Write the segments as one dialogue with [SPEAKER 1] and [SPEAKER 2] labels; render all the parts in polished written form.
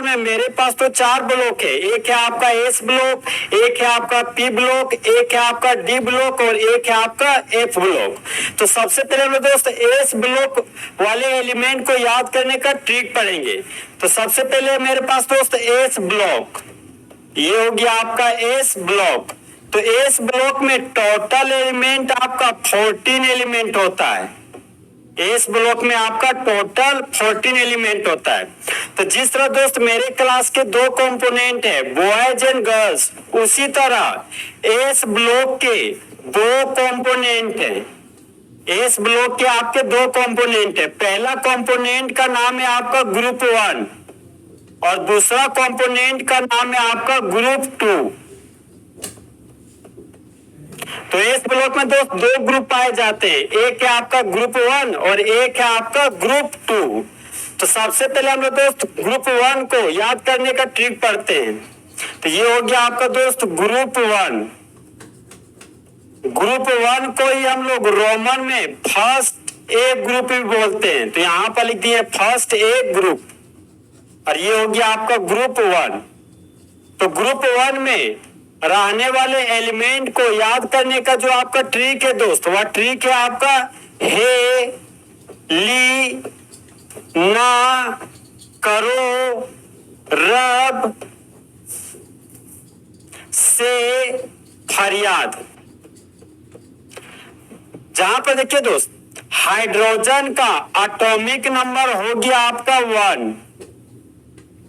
[SPEAKER 1] में मेरे पास तो 4 ब्लॉक है। एक है आपका एस ब्लॉक, एक है आपका पी ब्लॉक, एक है आपका डी ब्लॉक और एक है आपका एफ ब्लॉक। तो सबसे पहले हम लोग दोस्त एस ब्लॉक वाले एलिमेंट को याद करने का ट्रिक पढ़ेंगे। तो सबसे पहले मेरे पास दोस्त एस ब्लॉक, ये हो गया आपका एस ब्लॉक। तो एस ब्लॉक में टोटल एलिमेंट आपका 14 एलिमेंट होता है। इस ब्लॉक में आपका टोटल 14 एलिमेंट होता है। तो जिस तरह दोस्त मेरे क्लास के 2 कंपोनेंट है बॉयज एंड गर्ल्स, उसी तरह इस ब्लॉक के 2 कंपोनेंट है। इस ब्लॉक के आपके 2 कंपोनेंट है। पहला कंपोनेंट का नाम है आपका ग्रुप 1 और दूसरा कंपोनेंट का नाम है आपका ग्रुप 2। तो इस ब्लॉक में दोस्त 2 ग्रुप पाए जाते हैं, एक है आपका ग्रुप 1 और एक है आपका ग्रुप 2। तो सबसे पहले हम लोग दोस्त ग्रुप 1 को याद करने का ट्रिक पढ़ते हैं। तो ये हो गया आपका दोस्त ग्रुप 1। ग्रुप 1 को ही हम लोग रोमन में फर्स्ट ए ग्रुप भी बोलते हैं। तो यहां पर लिख दिए फर्स्ट ए ग्रुप और ये हो गया आपका ग्रुप 1। तो ग्रुप 1 में रहने वाले एलिमेंट को याद करने का जो आपका ट्रिक है दोस्त, वह ट्रिक है आपका हे ली ना करो रब से फरियाद। जहां पर देखिए दोस्त हाइड्रोजन का एटॉमिक नंबर हो गया आपका 1,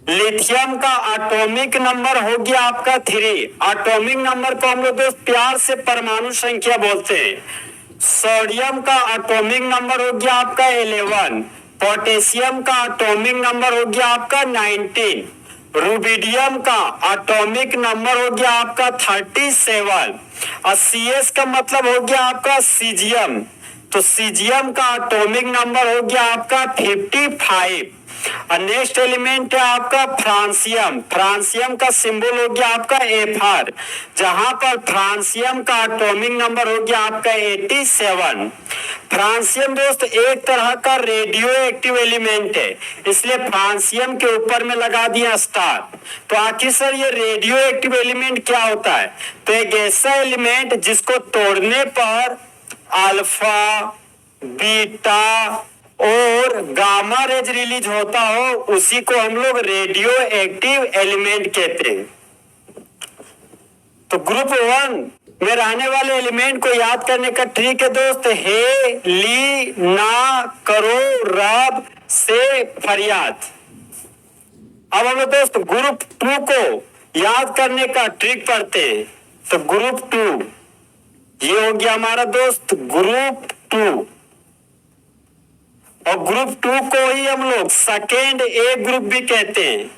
[SPEAKER 1] लिथियम का एटॉमिक नंबर हो गया आपका 3। एटॉमिक नंबर को हम लोग दोस्त प्यार से परमाणु संख्या बोलते हैं। सोडियम का एटॉमिक नंबर हो गया आपका 11, पोटेशियम का एटॉमिक नंबर हो गया आपका 19, रुबिडियम का एटॉमिक नंबर हो गया आपका 37 और CS का मतलब हो गया आपका सीजियम। तो सीजियम का एटॉमिक नंबर हो गया आपका 55 और नेक्स्ट एलिमेंट है आपका फ्रांसियम। फ्रांसियम का सिंबल हो गया आपका Fr, जहां पर फ्रांसियम का एटॉमिक नंबर हो गया आपका 87। फ्रांसियम दोस्त एक तरह का रेडियो एक्टिव एलिमेंट है, इसलिए फ्रांसियम के ऊपर में लगा दिया स्टार। तो आखिर सर ये रेडियो एक्टिव एलिमेंट क्या होता है? तो एक ऐसा एलिमेंट जिसको तोड़ने पर अल्फा, बीटा और गामा रेज रिलीज होता हो, उसी को हम लोग रेडियो एक्टिव एलिमेंट कहते हैं। तो ग्रुप 1 में रहने वाले एलिमेंट को याद करने का ट्रिक है दोस्त हे ली ना करो रब से फरियाद। अब हम दोस्त ग्रुप 2 को याद करने का ट्रिक पढ़ते हैं। तो ग्रुप 2 ये हो गया हमारा दोस्त ग्रुप 2 और ग्रुप 2 को ही हम लोग सेकेंड ए ग्रुप भी कहते हैं।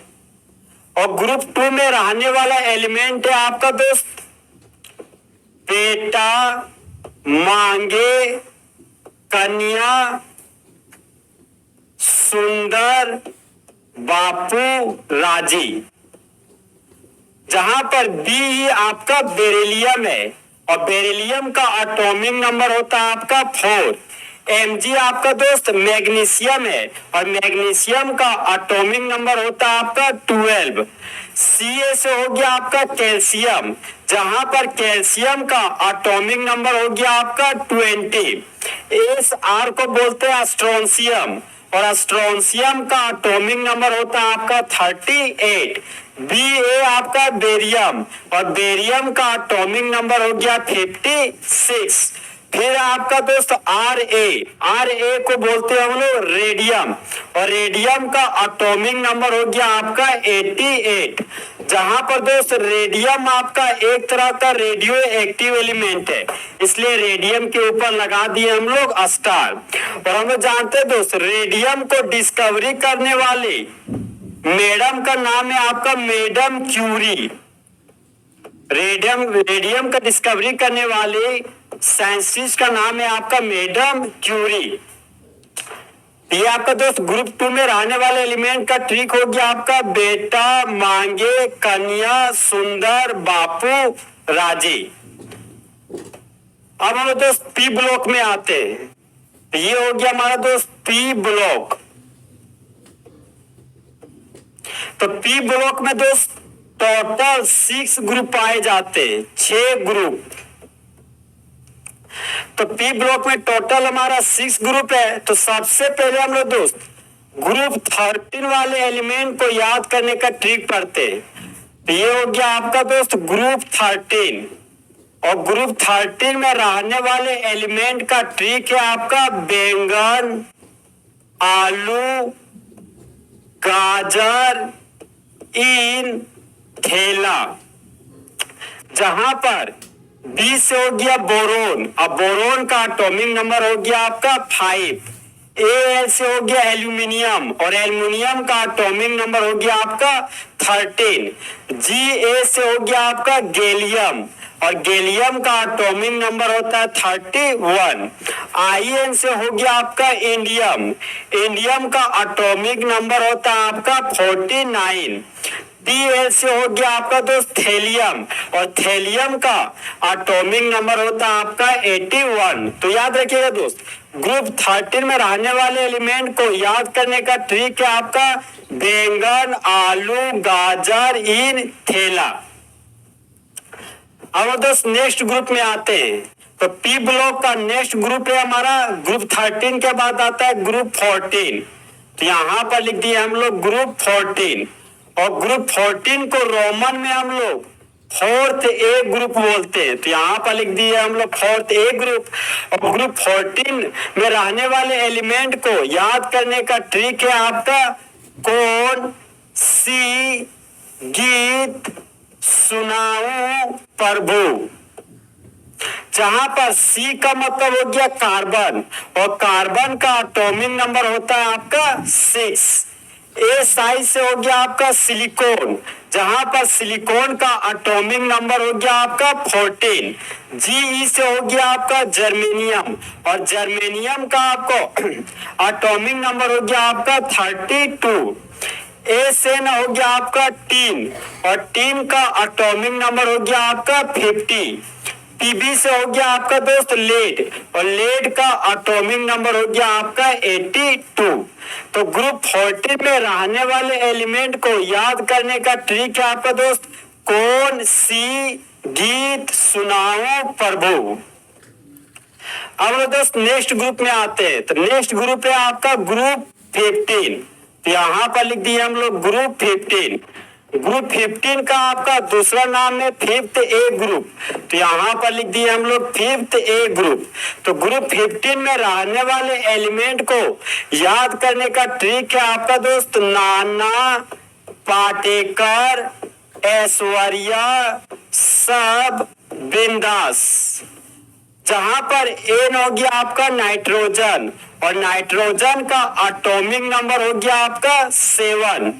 [SPEAKER 1] और ग्रुप 2 में रहने वाला एलिमेंट है आपका दोस्त बेटा, मांगे, कन्या, सुंदर, बापू, राजी। जहां पर बी ही आपका बेरिलियम है और बेरिलियम का एटॉमिक नंबर होता है आपका 4। Mg आपका दोस्त मैग्नीशियम है और मैग्नीशियम का एटॉमिक नंबर होता है आपका 12। Ca से हो गया आपका कैल्शियम, जहां पर कैल्शियम का एटॉमिक नंबर हो गया आपका 20। Sr को बोलते हैं स्ट्रोंशियम और स्ट्रोंशियम का एटॉमिक नंबर होता है आपका 38। Ba आपका बेरियम और बेरियम का एटॉमिक नंबर हो गया 56। फिर आपका दोस्त Ra को बोलते हैं हम लोग रेडियम और रेडियम का एटॉमिक नंबर हो गया आपका 88। जहां पर दोस्त रेडियम आपका एक तरह का रेडियो एक्टिव एलिमेंट है, इसलिए रेडियम के ऊपर लगा दिए हम लोग स्टार। और हम लोग जानते हैं दोस्त रेडियम को डिस्कवरी करने वाले मैडम का नाम है आपका मैडम क्यूरी। रेडियम का डिस्कवरी करने वाले साइंटिस्ट का नाम है आपका मैडम क्यूरी। ये आपका दोस्त ग्रुप 2 में रहने वाले एलिमेंट का ट्रिक हो गया आपका बेटा, मांगे, कन्या, सुंदर, बापू, राजी। अब हम दोस्त पी ब्लॉक में आते हैं। ये हो गया हमारा दोस्त पी ब्लॉक। तो पी ब्लॉक में दोस्त टोटल 6 ग्रुप पाए जाते हैं, 6 ग्रुप। तो पी ब्लॉक में टोटल हमारा 6 ग्रुप है। तो सबसे पहले हम लोग दोस्त ग्रुप 13 वाले एलिमेंट को याद करने का ट्रिक पढ़ते हैं। तो ये हो गया आपका दोस्त ग्रुप 13, और ग्रुप 13 में रहने वाले एलिमेंट का ट्रिक है आपका बैंगन, आलू, गाजर, इन, थैला। जहां पर बी से हो गया बोरोन, अब बोरोन का एटॉमिक नंबर हो गया आपका 5। ए से हो गया एल्यूमिनियम, और एल्यूमिनियम का एटॉमिक नंबर हो गया आपका 13। जी ए से हो गया आपका गैलियम, और गैलियम का एटॉमिक नंबर होता है 31। आई एन से हो गया आपका इंडियम, इंडियम का एटॉमिक नंबर होता है आपका 49। टी से हो गया आपका दोस्त थेलियम, और थेलियम का एटॉमिक नंबर होता है आपका 81। तो याद रखिएगा दोस्त, ग्रुप 13 में रहने वाले एलिमेंट को याद करने का ट्रिक है आपका बैंगन, आलू, गाजर, इन, थैला। अब दोस्त नेक्स्ट ग्रुप में आते हैं। तो पी ब्लॉक का नेक्स्ट ग्रुप है हमारा ग्रुप 13 के बाद आता है ग्रुप 14। तो यहाँ पर लिख दिए हम लोग ग्रुप 14, और ग्रुप 14 को रोमन में हम लोग 4th ए ग्रुप बोलते हैं। तो यहाँ पर लिख दिए हम लोग 4th ए ग्रुप। और ग्रुप 14 में रहने वाले एलिमेंट को याद करने का ट्रिक है आपका कौन सी गीत सुनाऊं प्रभु। जहां पर सी का मतलब हो गया कार्बन, और कार्बन का एटॉमिक नंबर होता है आपका 6। ए साइज से हो गया आपका सिलिकॉन, जहां पर सिलिकॉन का एटॉमिक नंबर हो गया आपका 14। जी से हो गया आपका जर्मेनियम, और जर्मेनियम का आपको एटॉमिक नंबर हो गया आपका 32। ए से न हो गया आपका टीन, और टीन का एटॉमिक नंबर हो गया आपका 50। पीबी से हो गया आपका दोस्त लेड, और लेड का एटॉमिक नंबर हो गया आपका 82। तो ग्रुप 14 में रहने वाले एलिमेंट को याद करने का ट्रिक है आपका दोस्त कौन सी गीत सुनाऊं प्रभु। अब दोस्त नेक्स्ट ग्रुप में आते हैं। तो नेक्स्ट ग्रुप है आपका ग्रुप 15। तो यहाँ पर लिख दिए हम लोग ग्रुप 15। ग्रुप 15 का आपका दूसरा नाम है 5th ए ग्रुप। तो यहाँ पर लिख दिए हम लोग 5th ए ग्रुप। तो ग्रुप 15 में रहने वाले एलिमेंट को याद करने का ट्रिक है आपका दोस्त नाना, पाटेकर, ऐश्वर्या, सब, बिंदास। जहां पर एन हो गया आपका नाइट्रोजन, और नाइट्रोजन का एटॉमिक नंबर हो गया आपका 7।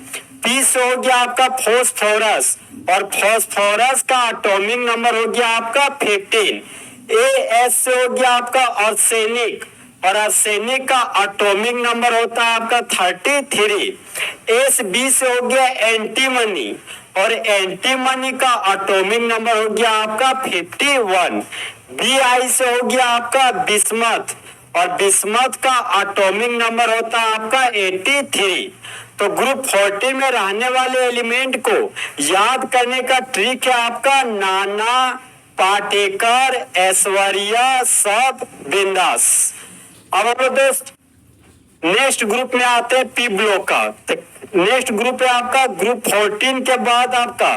[SPEAKER 1] पी से हो गया आपका फॉस्फोरस, और फॉस्फोरस का एटॉमिक नंबर हो गया आपका 15। ए एस से हो गया आपका आर्सेनिक, और आर्सेनिक का एटॉमिक नंबर होता है आपका 33। एस बी से हो गया एंटीमनी, और एंटीमनी का एटॉमिक नंबर हो गया आपका 51। बी आई से हो गया आपका बिस्मथ, और बिस्मथ का एटॉमिक नंबर होता है आपका 83। तो ग्रुप 14 में रहने वाले एलिमेंट को याद करने का ट्रिक है आपका नाना, पाटेकर, ऐश्वर्या, सब, बिंदास। अब दोस्त नेक्स्ट ग्रुप में आते हैं पी ब्लॉक का। नेक्स्ट ग्रुप है आपका ग्रुप 14 के बाद आपका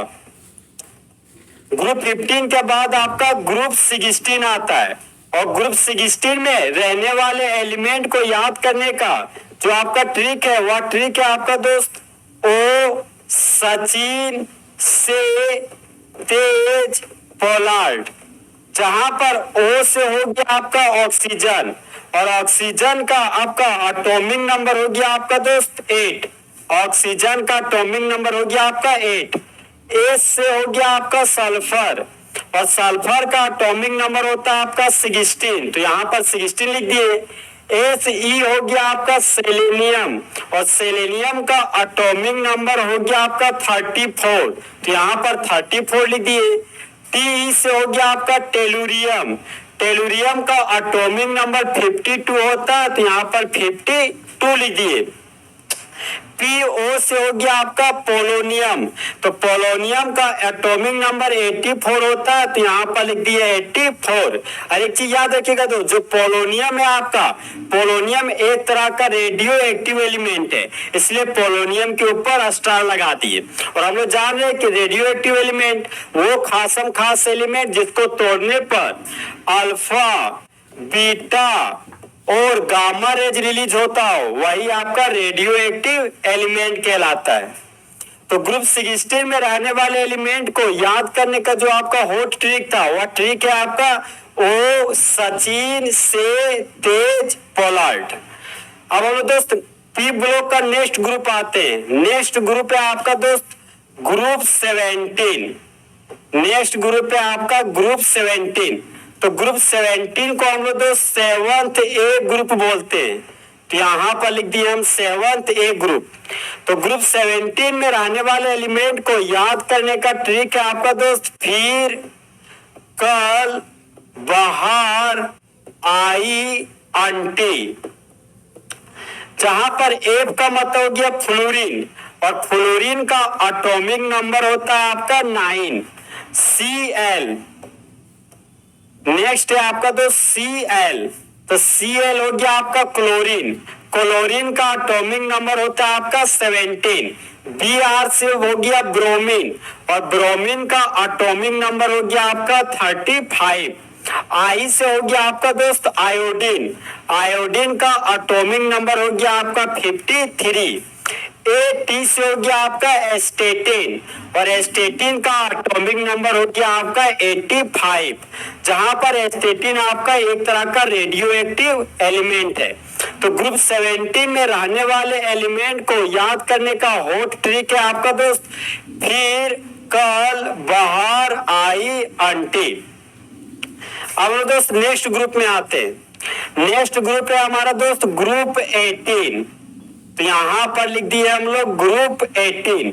[SPEAKER 1] ग्रुप 15 के बाद आपका ग्रुप 16 आता है। और ग्रुप 16 में रहने वाले एलिमेंट को याद करने का जो आपका ट्रिक है वह ट्रिक है आपका दोस्त ओ, सचिन, से, तेज, पोलार्ड। जहां पर ओ से हो गया आपका ऑक्सीजन, और ऑक्सीजन का आपका एटॉमिक नंबर हो गया आपका दोस्त 8। ऑक्सीजन का एटॉमिक नंबर हो गया आपका 8। एस से हो गया आपका सल्फर, और सल्फर का एटॉमिक नंबर होता है आपका 16। तो यहाँ पर 16 लिख दिए। एस ई हो गया आपका सेलेनियम, और सेलेनियम का एटॉमिक नंबर हो गया आपका 34। तो यहाँ पर 34 लिख दिए। टी से हो गया आपका टेलुरियम, टेलुरियम का एटॉमिक नंबर 52 होता है। तो यहाँ पर 52 लिख दिए। PO से हो गया आपका पोलोनियम, तो पोलोनियम का एटॉमिक नंबर 84 होता है, तो यहाँ पर लिख दिया 84। और एक चीज याद रखिएगा दोस्त, जो पोलोनियम है आपका, पोलोनियम एक तरह का रेडियो एक्टिव एलिमेंट है, इसलिए पोलोनियम के ऊपर स्टार लगा दिए। और हम लोग जान रहे हैं कि रेडियो एक्टिव एलिमेंट वो खासम खास एलिमेंट जिसको तोड़ने पर अल्फा, बीटा और गामा रेज रिलीज होता हो, वही आपका रेडियो एक्टिव एलिमेंट कहलाता है। तो ग्रुप 16 में रहने वाले एलिमेंट को याद करने का जो आपका हॉट ट्रिक था, वह ट्रिक है आपका ओ सचिन से तेज पोलार्ड। अब हम दोस्त पी ब्लॉक का नेक्स्ट ग्रुप आते हैं। नेक्स्ट ग्रुप है आपका दोस्त ग्रुप 17। नेक्स्ट ग्रुप है आपका ग्रुप 17। तो ग्रुप 17 को हम लोग दोस्त 7th ए ग्रुप बोलते हैं, तो यहाँ पर लिख दिए हम 7th ए ग्रुप। तो ग्रुप 17 में रहने वाले एलिमेंट को याद करने का ट्रिक है आपका दोस्त फिर, कल, बाहर, आई, आंटी। जहां पर एफ का मतलब हो गया फ्लोरीन, और फ्लोरीन का एटॉमिक नंबर होता है आपका 9। Cl नेक्स्ट है आपका दोस्त Cl, तो Cl हो गया आपका क्लोरीन। क्लोरीन का एटॉमिक नंबर होता है आपका 17। Br से हो गया ब्रोमीन, और ब्रोमीन का एटॉमिक नंबर हो गया आपका 35। आई से हो गया आपका दोस्त आयोडीन। आयोडीन का एटॉमिक नंबर हो गया आपका 53। टी से हो गया आपका एस्टेटिन, और एस्टेटिन का एटॉमिक नंबर हो गया आपका 85। जहां पर एस्टेटिन आपका एक तरह का रेडियो एक्टिव एलिमेंट है। तो ग्रुप 17 में रहने वाले एलिमेंट को याद करने का हॉट ट्रिक है आपका दोस्त फिर, कल, बाहर, आई, आंटी। अब हम दोस्त नेक्स्ट ग्रुप में आते हैं। नेक्स्ट ग्रुप है हमारा दोस्त ग्रुप 18। तो यहां पर लिख दिए हम लोग ग्रुप 18।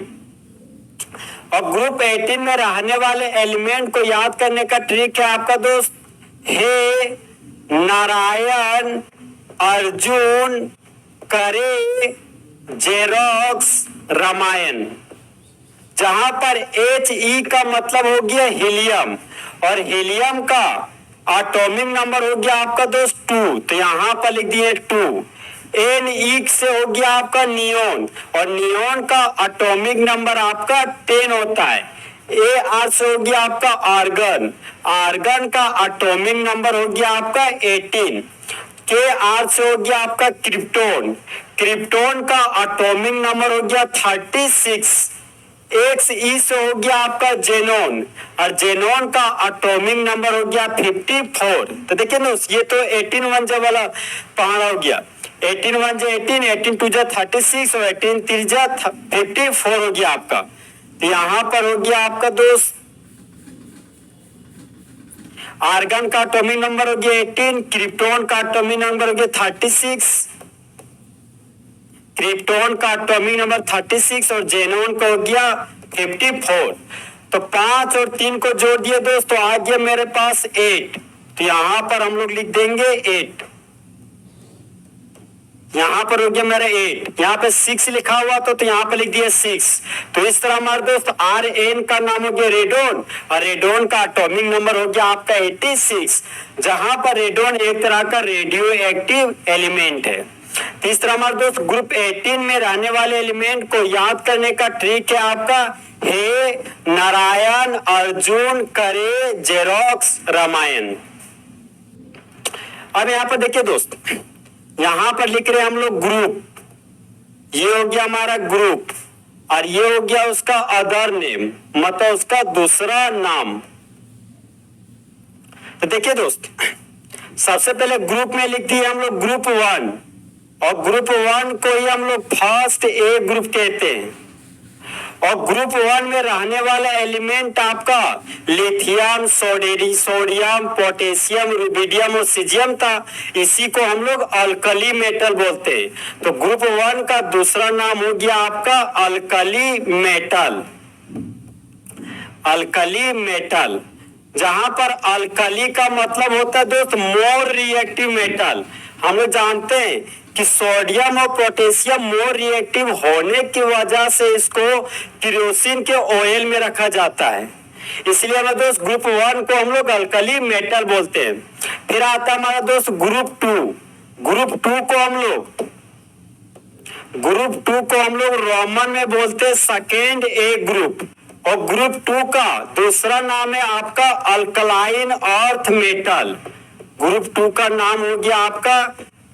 [SPEAKER 1] और ग्रुप 18 में रहने वाले एलिमेंट को याद करने का ट्रिक है आपका दोस्त हे, नारायण, अर्जुन, करे, जेरोक्स, रामायण। जहां पर He का मतलब हो गया हीलियम, और हीलियम का एटॉमिक नंबर हो गया आपका दोस्त 2, तो यहां पर लिख दिए 2। Ne से हो गया आपका नियोन, और नियोन का एटॉमिक नंबर आपका 10 होता है। Ar से हो गया आपका आर्गन, आर्गन का एटॉमिक नंबर हो गया आपका 18। Kr से हो गया आपका क्रिप्टोन, क्रिप्टोन का एटॉमिक नंबर हो गया 36। Xe से हो गया आपका जेनोन, और जेनोन का एटॉमिक नंबर हो गया 54। तो देखिए ना, ये तो 18 वन जा वाला पहाड़ा हो गया। 18 वन जा 18, 18 टू जा 36 और 18 3 जा 54 हो गया आपका। तो यहां पर हो गया आपका दोस्त आर्गन का एटॉमिक नंबर हो गया 18, क्रिप्टोन का एटॉमिक नंबर हो गया 36, क्रिप्टोन का एटॉमिक नंबर 36 और जेनोन का हो गया 54। तो 5 और 3 को जोड़ दिए दोस्तों, आ गया मेरे पास 8। तो यहां पर हम लोग लिख देंगे 8। यहां पर हो गया मेरा 8, यहाँ पे 6 लिखा हुआ तो यहाँ पे लिख दिया 6। तो इस तरह हमारे दोस्त Rn का नाम हो गया रेडोन, और रेडोन का एटॉमिक नंबर हो गया आपका 86, जहां पर रेडोन एक तरह का रेडियो एक्टिव एलिमेंट है। तो इस तरह हमारे दोस्त ग्रुप 18 में रहने वाले एलिमेंट को याद करने का ट्रिक है आपका हे, नारायण, अर्जुन, करे, जेरोक्स, रामायण। अब यहाँ पर देखिए दोस्त, यहां पर लिख रहे हैं हम लोग ग्रुप, ये हो गया हमारा ग्रुप, और ये हो गया उसका अदर नेम, मतलब उसका दूसरा नाम। तो देखिए दोस्त, सबसे पहले ग्रुप में लिख दिए हम लोग ग्रुप 1, और ग्रुप 1 को ही हम लोग फर्स्ट ए ग्रुप कहते हैं। और ग्रुप 1 में रहने वाला एलिमेंट आपका लिथियम, सोडियम, पोटेशियम, रुबिडियम और सीजियम था। इसी को हम लोग अल्कली मेटल बोलते हैं। तो ग्रुप 1 का दूसरा नाम हो गया आपका अल्कली मेटल। अल्कली मेटल, जहां पर अल्कली का मतलब होता है दोस्त मोर रिएक्टिव मेटल। हम लोग जानते हैं कि सोडियम और पोटेशियम मोर रिएक्टिव होने की वजह से इसको केरोसिन के ऑयल में रखा जाता है। इसलिए हमारे दोस्त ग्रुप 1 को हम लोग अल्कली मेटल बोलते हैं। फिर आता है हमारा दोस्त ग्रुप 2। ग्रुप 2 को हम लोग रोमन में बोलते हैं सेकेंड ए ग्रुप। और ग्रुप 2 का दूसरा नाम है आपका अल्कलाइन अर्थ मेटल। ग्रुप 2 का नाम हो गया आपका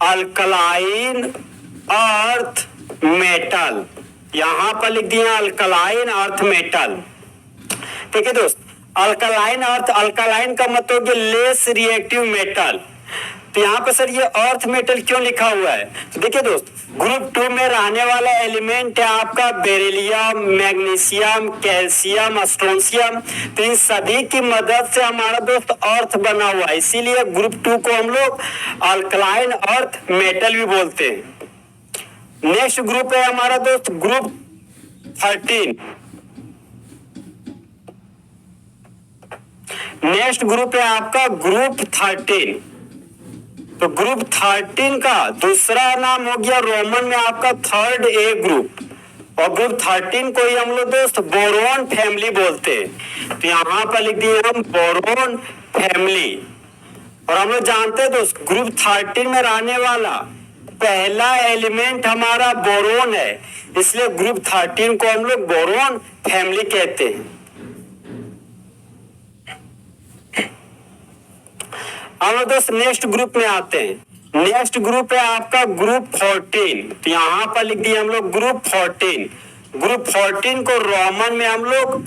[SPEAKER 1] अल्कलाइन अर्थ मेटल। यहां पर लिख दिया अल्कलाइन अर्थ मेटल। ठीक है दोस्त, अल्कलाइन का मतलब लेस रिएक्टिव मेटल। तो यहाँ पे सर ये अर्थ मेटल क्यों लिखा हुआ है? तो देखिए दोस्त, ग्रुप 2 में रहने वाला एलिमेंट है आपका बेरिलियम, मैग्नीशियम, कैल्शियम, स्ट्रोंशियम। तो इन सभी की मदद से हमारा दोस्त अर्थ बना हुआ है, इसीलिए ग्रुप 2 को हम लोग अल्कलाइन अर्थ मेटल भी बोलते हैं। नेक्स्ट ग्रुप है हमारा दोस्त ग्रुप 13। नेक्स्ट ग्रुप है आपका ग्रुप 13। तो ग्रुप 13 का दूसरा नाम हो गया रोमन में आपका थर्ड ए ग्रुप। और ग्रुप 13 को ही हम लोग दोस्त बोरोन फैमिली बोलते हैं। तो यहां पर लिख दिए हम बोरोन फैमिली। और हम लोग जानते हैं दोस्त ग्रुप 13 में रहने वाला पहला एलिमेंट हमारा बोरोन है, इसलिए ग्रुप 13 को हम लोग बोरोन फैमिली कहते हैं। हम दोस्त नेक्स्ट ग्रुप में आते हैं। नेक्स्ट ग्रुप है आपका ग्रुप 14। तो यहां पर लिख दिया हम लोग ग्रुप 14। ग्रुप 14 को रोमन में हम लोग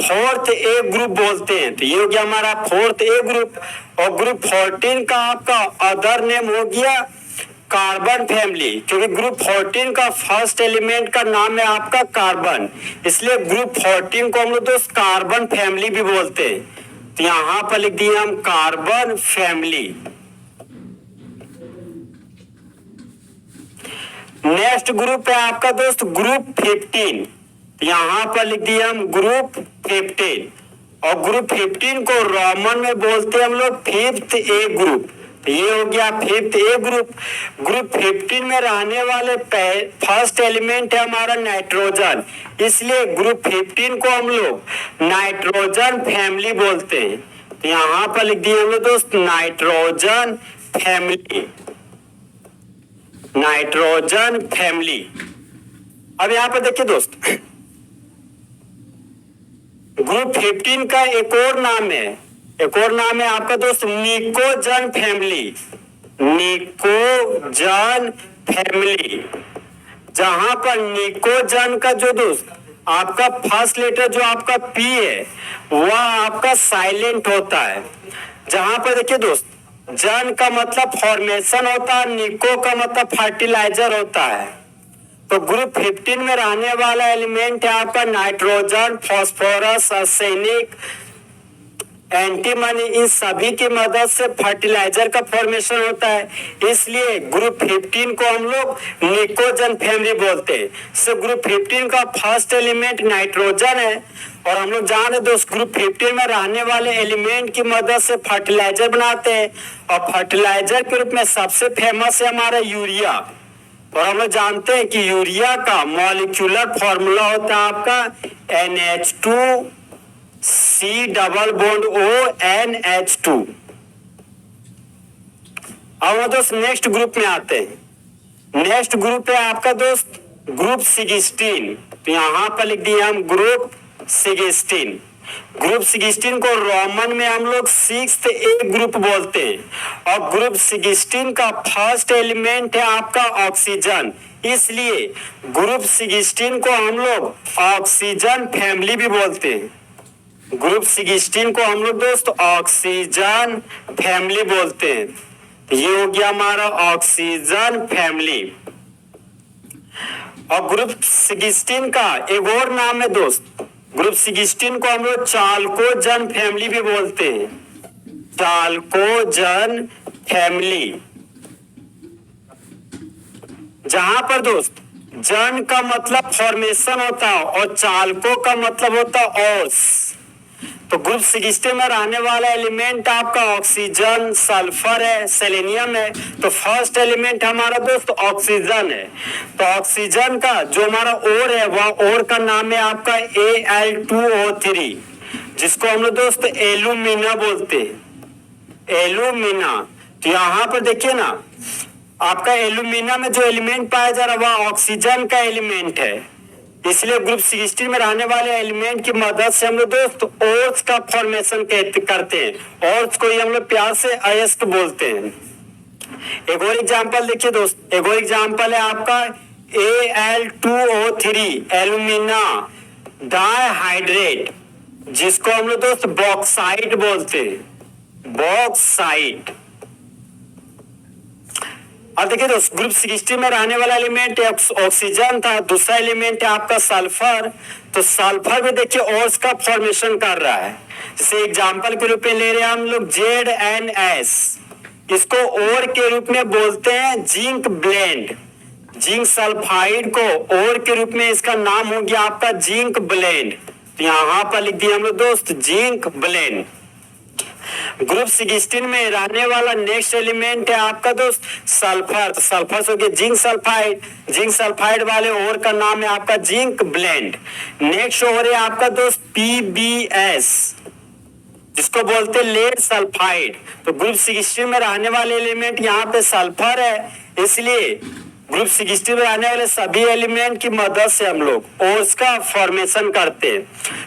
[SPEAKER 1] फोर्थ ए ग्रुप बोलते हैं। तो ये हो गया हमारा फोर्थ ए ग्रुप। और ग्रुप 14 का आपका अदर नेम हो गया कार्बन फैमिली, क्योंकि ग्रुप 14 का फर्स्ट एलिमेंट का नाम है आपका कार्बन, इसलिए ग्रुप 14 को हम लोग दोस्त कार्बन फैमिली भी बोलते हैं। तो यहां पर लिख दिए हम कार्बन फैमिली। नेक्स्ट ग्रुप है आपका दोस्त ग्रुप 15। यहां पर लिख दिए हम ग्रुप 15। और ग्रुप 15 को रोमन में बोलते हैं हम लोग फिफ्थ ए ग्रुप। ये हो गया फिफ्थ ए ग्रुप। ग्रुप 15 में रहने वाले फर्स्ट एलिमेंट है हमारा नाइट्रोजन, इसलिए ग्रुप 15 को हम लोग नाइट्रोजन फैमिली बोलते हैं। तो यहां पर लिख दिए हम लोग दोस्त नाइट्रोजन फैमिली। Nitrogen family. अब यहां पर देखिए दोस्त, ग्रुप 15 का एक और नाम है आपका दोस्त निकोजन फैमिली। निकोजन फैमिली, जहां पर निकोजन का जो दोस्त आपका फर्स्ट लेटर जो आपका पी है वह आपका साइलेंट होता है। जहां पर देखिए दोस्त, जन का मतलब फॉर्मेशन होता है, निको का मतलब फर्टिलाइजर होता है। तो ग्रुप 15 में रहने वाला एलिमेंट है आपका नाइट्रोजन, फास्फोरस, आर्सेनिक, एंटीमनी, इन सभी की मदद से फर्टिलाइजर का फॉर्मेशन होता है, इसलिए ग्रुप 15 को हम लोग निकोजन फैमिली बोलते हैं। सो ग्रुप 15 का फर्स्ट एलिमेंट नाइट्रोजन है। और हम लोग जाने दोस्त ग्रुप 15 में रहने वाले एलिमेंट की मदद से फर्टिलाइजर बनाते हैं। और फर्टिलाइजर के रूप में सबसे फेमस है हमारा यूरिया। और हम लोग जानते हैं कि यूरिया का मॉलिक्यूलर फॉर्मूला होता है आपका NH2 C double bond ONH2। अब हम दोस्त नेक्स्ट ग्रुप में आते हैं। नेक्स्ट ग्रुप है आपका दोस्त ग्रुप 16। तो यहां पर लिख दिए हम ग्रुप 16। ग्रुप 16 को रोमन में हम लोग सिक्स्थ ए ग्रुप बोलते हैं। और ग्रुप 16 का फर्स्ट एलिमेंट है आपका ऑक्सीजन, इसलिए ग्रुप 16 को हम लोग ऑक्सीजन फैमिली भी बोलते हैं। ग्रुप 16 को हम लोग दोस्त ऑक्सीजन फैमिली बोलते हैं। ये हो गया हमारा ऑक्सीजन फैमिली। और ग्रुप 16 का एक और नाम है दोस्त, ग्रुप 16 को हम लोग चाल्कोजन फैमिली भी बोलते हैं। चाल्कोजन फैमिली, जहां पर दोस्त जन का मतलब फॉर्मेशन होता है और चाल्को का मतलब होता है ओर्स। तो ग्रुप 60 में रहने वाला एलिमेंट आपका ऑक्सीजन, सल्फर है, सेलेनियम है। तो फर्स्ट एलिमेंट हमारा दोस्त ऑक्सीजन है। तो ऑक्सीजन का जो हमारा ओर है वह ओर का नाम है आपका Al2O3, जिसको हम लोग दोस्त एल्यूमिना बोलते हैं, एल्यूमिना। तो यहाँ पर देखिए ना, आपका एल्यूमिना में जो एलिमेंट पाया जा रहा है वह ऑक्सीजन का एलिमेंट है। इसलिए ग्रुप 60 में रहने वाले एलिमेंट की मदद से हम लोग दोस्त ओर्स का फॉर्मेशन करते हैं। ओर्स को ही हम लोग प्यार से अयस्क बोलते हैं। एक और एग्जांपल देखिए दोस्त, एक और एग्जांपल है आपका Al2O3 एल्यूमिना डाइहाइड्रेट, जिसको हम लोग दोस्त बॉक्साइट बोलते हैं, बॉक्साइट। अब देखिए दोस्त, ग्रुप 60 में रहने वाला एलिमेंट ऑक्सीजन था, दूसरा एलिमेंट है आपका सल्फर। तो सल्फर भी देखिए ओर्स का फॉर्मेशन कर रहा है। जैसे एग्जांपल के रूप में ले रहे हैं हम लोग ZnS, इसको ओर के रूप में बोलते हैं जिंक ब्लेंड। जिंक सल्फाइड को ओर के रूप में इसका नाम हो गया आपका जिंक ब्लेंड। तो यहाँ पर लिख दिया हम लोग दोस्त जिंक ब्लेंड। ग्रुप 16 में रहने वाला नेक्स्ट एलिमेंट है आपका दोस्त सल्फर। तो सल्फर से हो गया जिंक सल्फाइड, जिंक सल्फाइड वाले ओर का नाम है आपका जिंक ब्लेंड। नेक्स्ट ओर है आपका दोस्त PbS, जिसको बोलते हैं लेड सल्फाइड। तो ग्रुप 16 में रहने वाले एलिमेंट यहाँ पे सल्फर है, इसलिए ग्रुप 60 में रहने वाले सभी एलिमेंट की मदद से हम लोग ओर्स का फॉर्मेशन करते हैं।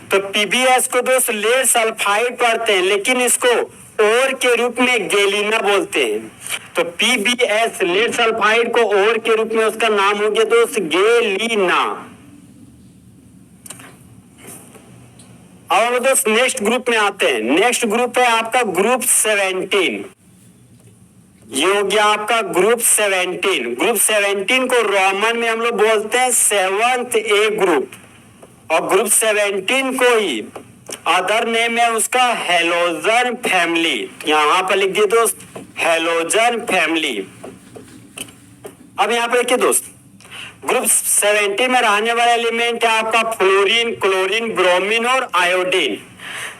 [SPEAKER 1] तो PbS को दोस्त लेड सल्फाइड पढ़ते हैं, लेकिन इसको ओर के रूप में गेलिना बोलते हैं। तो PbS लेड सल्फाइड को ओर के रूप में उसका नाम हो गया दोस्त गेलिना। अब हम दोस्त नेक्स्ट ग्रुप में आते हैं। नेक्स्ट ग्रुप है आपका ग्रुप 17। ये हो गया आपका ग्रुप 17। ग्रुप 17 को रोमन में हम लोग बोलते हैं 7th A ग्रुप, और ग्रुप 17 को ही अदर नेम है उसका हेलोजन फैमिली। यहाँ पर लिख दिए दोस्त हेलोजन फैमिली। अब यहाँ पर देखिए दोस्त, ग्रुप 17 में रहने वाला एलिमेंट है आपका फ्लोरीन, क्लोरीन, ब्रोमीन और आयोडीन।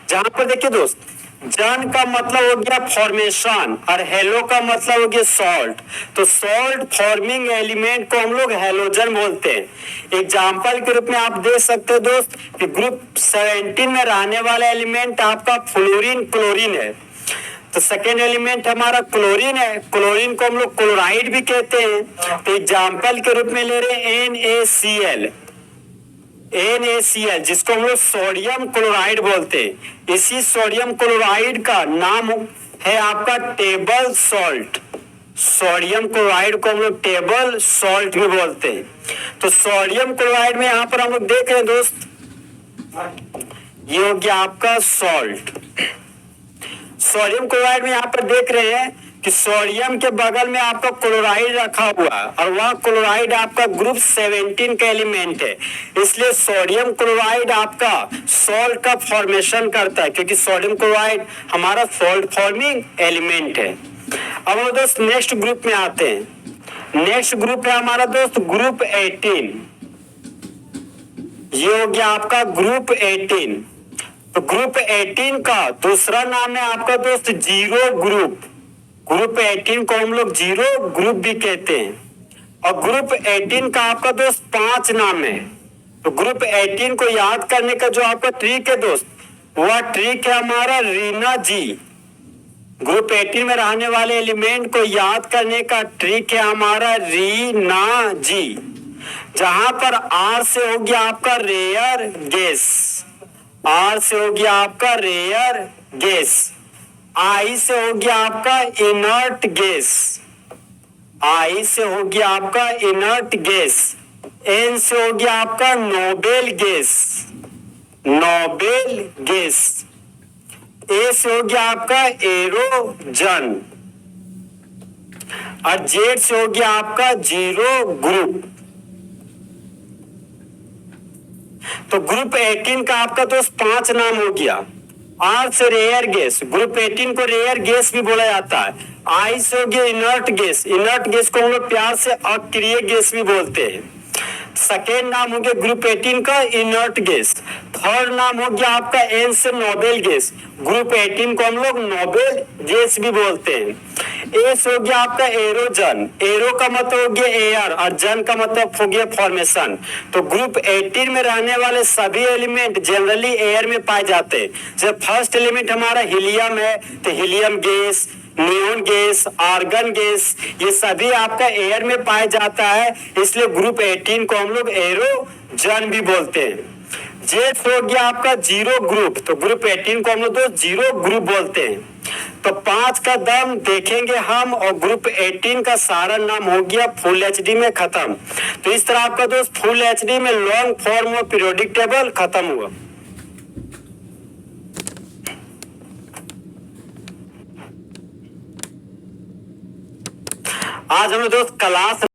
[SPEAKER 1] जहां पर देखिए दोस्त, जन का मतलब हो गया फॉर्मेशन और हेलो का मतलब हो गया सॉल्ट। तो सॉल्ट फॉर्मिंग एलिमेंट को हम लोग हेलोजन बोलते हैं। एग्जाम्पल के रूप में आप देख सकते हो दोस्त कि ग्रुप 17 में रहने वाला एलिमेंट आपका फ्लोरीन, क्लोरीन है। तो सेकेंड एलिमेंट हमारा क्लोरीन है। क्लोरीन को हम लोग क्लोराइड भी कहते हैं। तो एग्जाम्पल के रूप में ले रहे हैं NaCl, NaCl, जिसको हम लोग सोडियम क्लोराइड बोलते हैं। इसी सोडियम क्लोराइड का नाम है आपका टेबल सॉल्ट। सोडियम क्लोराइड को हम लोग टेबल सॉल्ट भी बोलते हैं। तो सोडियम क्लोराइड में यहाँ पर हम लोग देख रहे हैं दोस्त, ये हो गया आपका सॉल्ट। सोडियम क्लोराइड में यहाँ पर देख रहे हैं कि सोडियम के बगल में आपका क्लोराइड रखा हुआ है, और वह क्लोराइड आपका ग्रुप 17 का एलिमेंट है। इसलिए सोडियम क्लोराइड आपका सॉल्ट का फॉर्मेशन करता है, क्योंकि सोडियम क्लोराइड हमारा सॉल्ट फॉर्मिंग एलिमेंट है। अब हम दोस्त नेक्स्ट ग्रुप में आते हैं। नेक्स्ट ग्रुप है हमारा दोस्त ग्रुप 18। ये हो गया आपका ग्रुप 18। तो ग्रुप 18 का दूसरा नाम है आपका दोस्त जीरो ग्रुप। ग्रुप 18 को हम लोग जीरो ग्रुप भी कहते हैं। और ग्रुप 18 का आपका दोस्त 5 नाम है। तो ग्रुप 18 को याद करने का जो आपका ट्रिक है दोस्त, वह ट्रिक है हमारा रीना जी। ग्रुप 18 में रहने वाले एलिमेंट को याद करने का ट्रिक है हमारा रीना जी। जहां पर R से हो गया आपका रेयर गैस, R से हो गया आपका रेयर गैस, I से हो गया आपका इनर्ट गैस, I से हो गया आपका इनर्ट गैस, N से हो गया आपका noble gas, noble gas, A से हो गया आपका एरोजन, और Z से हो गया आपका जीरो ग्रुप। तो ग्रुप 18 का आपका दोस्त 5 नाम हो गया। R से रेयर गैस, ग्रुप 18 को रेयर गैस भी बोला जाता है। I से हो गया इनर्ट गैस, इनर्ट गैस को हम लोग प्यार से अक्रिय गैस भी बोलते हैं। सेकेंड नाम हो गया ग्रुप 18 का इनर्ट गैस। थर्ड नाम हो गया आपका एन से नोबेल गैस। ग्रुप 18 को हम लोग नोबेल गैस भी बोलते हैं। एस हो गया आपका एरोजन। एरो का मतलब हो गया एयर और जन का मतलब हो गया फॉर्मेशन। तो ग्रुप 18 में रहने वाले सभी एलिमेंट जनरली एयर में पाए जाते हैं। जब फर्स्ट एलिमेंट हमारा हीलियम है तो helium gas, neon gas, argon gas, ये सभी आपका एयर में पाया जाता है, इसलिए ग्रुप 18 को हम लोग एरोजन भी बोलते हैं। जेड हो गया आपका जीरो ग्रुप, तो ग्रुप 18 को हम लोग दोस्त जीरो ग्रुप बोलते हैं। तो 5 का दम देखेंगे हम और ग्रुप 18 का सारा नाम हो गया फुल एचडी में खत्म। तो इस तरह आपका दोस्त फुल एचडी में लॉन्ग फॉर्म और पीरियोडिक टेबल खत्म हुआ। आज हम लोग दोस्त क्लास